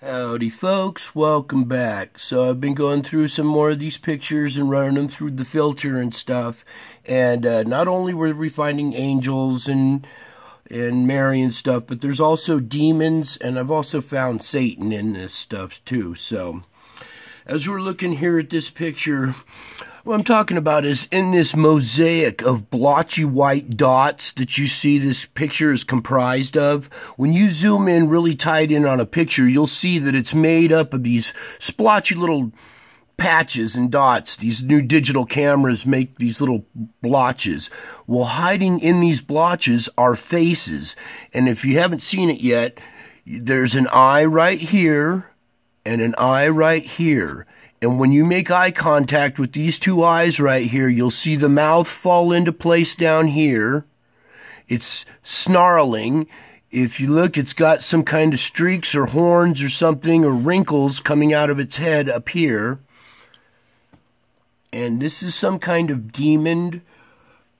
Howdy folks, welcome back. So I've been going through some more of these pictures and running them through the filter and stuff, and not only were we finding angels and Mary and stuff, but there's also demons, and I've also found Satan in this stuff too. So as we're looking here at this picture, what I'm talking about is in this mosaic of blotchy white dots that you see this picture is comprised of. When you zoom in really tight in on a picture, you'll see that it's made up of these splotchy little patches and dots. These new digital cameras make these little blotches. Well, hiding in these blotches are faces. And if you haven't seen it yet, there's an eye right here and an eye right here. And when you make eye contact with these two eyes right here, you'll see the mouth fall into place down here. It's snarling. If you look, it's got some kind of streaks or horns or something or wrinkles coming out of its head up here. And this is some kind of demon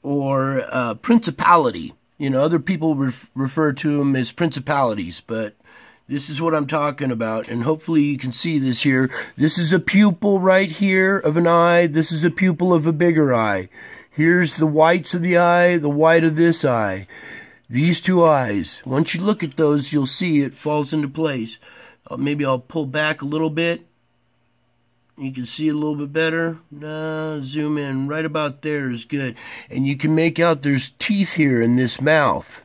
or principality. You know, other people refer to them as principalities, but this is what I'm talking about, and hopefully you can see this here. This is a pupil right here of an eye. This is a pupil of a bigger eye. Here's the whites of the eye, the white of this eye. These two eyes. Once you look at those, you'll see it falls into place. Maybe I'll pull back a little bit. You can see it a little bit better. No, zoom in. Right about there is good. And you can make out there's teeth here in this mouth.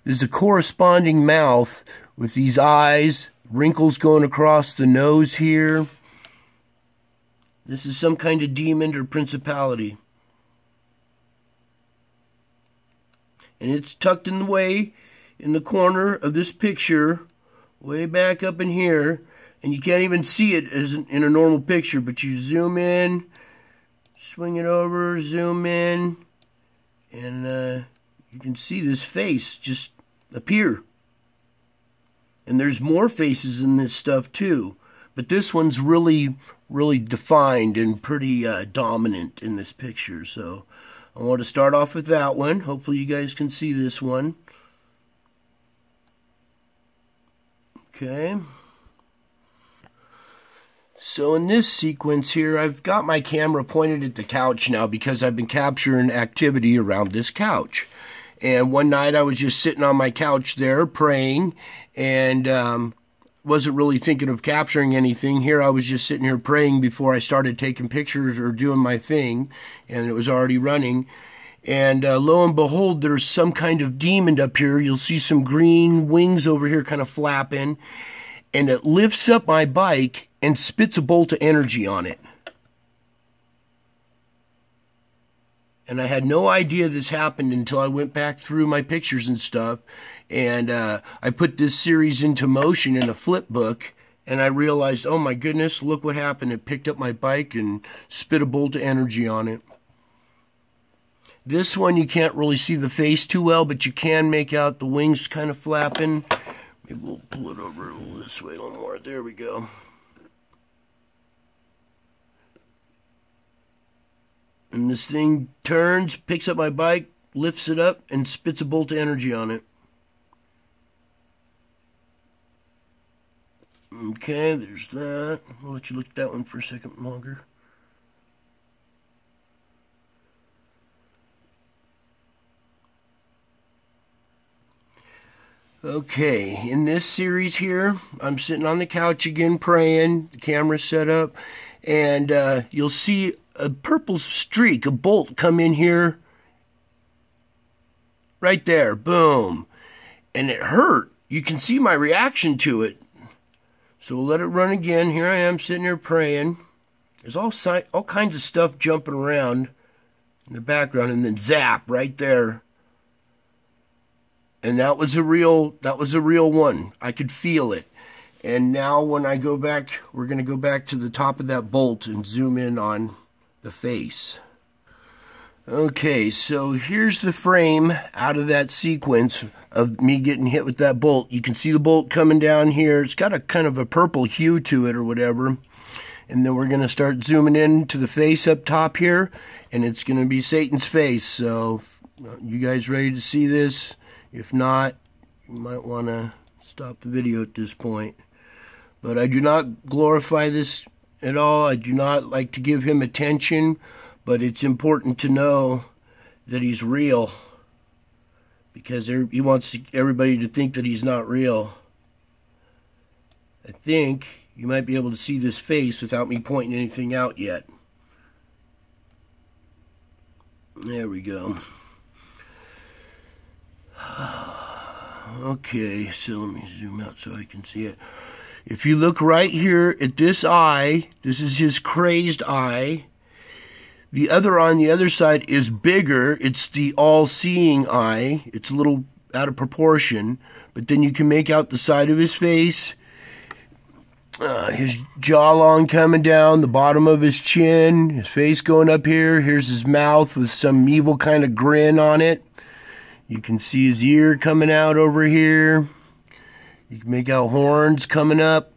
There's a corresponding mouth with these eyes, wrinkles going across the nose here. This is some kind of demon or principality. And it's tucked in the way in the corner of this picture, way back up in here. And you can't even see it as in a normal picture, but you zoom in, swing it over, zoom in, and you can see this face just appear. And there's more faces in this stuff too. But this one's really, really defined and pretty dominant in this picture. So I want to start off with that one. Hopefully you guys can see this one. Okay. So in this sequence here, I've got my camera pointed at the couch now because I've been capturing activity around this couch. And one night I was just sitting on my couch there praying and wasn't really thinking of capturing anything. Here I was just sitting here praying before I started taking pictures or doing my thing, and it was already running. And lo and behold, there's some kind of demon up here. You'll see some green wings over here kind of flapping, and it lifts up my bike and spits a bolt of energy on it. And I had no idea this happened until I went back through my pictures and stuff. And I put this series into motion in a flip book. And I realized, oh my goodness, look what happened. It picked up my bike and spit a bolt of energy on it. This one you can't really see the face too well, but you can make out the wings kind of flapping. Maybe we'll pull it over this way a little more. There we go. And this thing turns, picks up my bike, lifts it up, and spits a bolt of energy on it. Okay, there's that. I'll let you look at that one for a second longer. Okay, in this series here, I'm sitting on the couch again praying, the camera's set up, and you'll see a purple streak, a bolt come in here, right there, boom, and it hurt. You can see my reaction to it. So we'll let it run again. Here I am sitting here praying. There's all kinds of stuff jumping around in the background, and then zap right there. And that was a real one. I could feel it. And now when I go back, we're going to go back to the top of that bolt and zoom in on the face. Okay, so here's the frame out of that sequence of me getting hit with that bolt. You can see the bolt coming down here. It's got a kind of a purple hue to it or whatever. And then we're going to start zooming in to the face up top here. And it's going to be Satan's face. So you guys ready to see this? If not, you might want to stop the video at this point. But I do not glorify this at all. I do not like to give him attention, but it's important to know that he's real, because he wants everybody to think that he's not real. I think you might be able to see this face without me pointing anything out yet. There we go. Okay, so let me zoom out so I can see it. If you look right here at this eye, this is his crazed eye. The other eye on the other side is bigger. It's the all-seeing eye. It's a little out of proportion, but then you can make out the side of his face, his jawline coming down, the bottom of his chin, his face going up here. Here's his mouth with some evil kind of grin on it. You can see his ear coming out over here. You can make out horns coming up.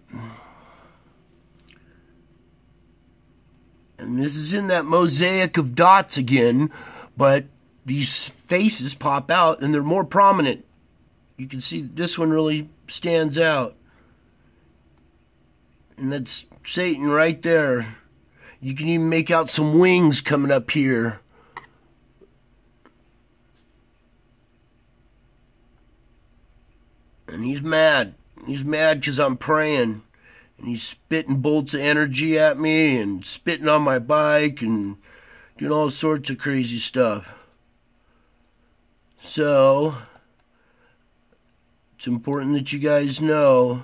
And this is in that mosaic of dots again, but these faces pop out and they're more prominent. You can see this one really stands out. And that's Satan right there. You can even make out some wings coming up here. And he's mad. He's mad because I'm praying. And he's spitting bolts of energy at me and spitting on my bike and doing all sorts of crazy stuff. So, it's important that you guys know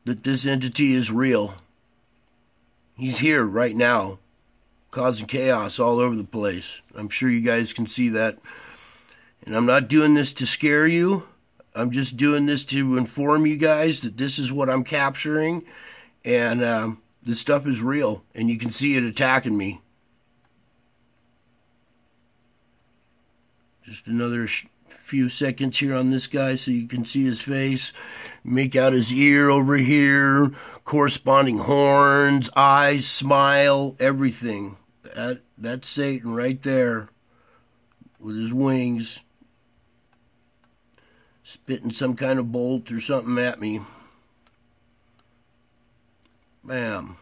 that this entity is real. He's here right now, causing chaos all over the place. I'm sure you guys can see that. And I'm not doing this to scare you. I'm just doing this to inform you guys that this is what I'm capturing, and this stuff is real, and you can see it attacking me. Just another few seconds here on this guy so you can see his face. Make out his ear over here, corresponding horns, eyes, smile, everything. That's Satan right there with his wings, spitting some kind of bolt or something at me. Bam.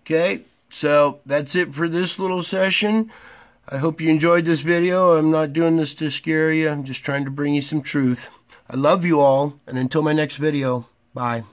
Okay, so that's it for this little session. I hope you enjoyed this video. I'm not doing this to scare you. I'm just trying to bring you some truth. I love you all, and until my next video, bye.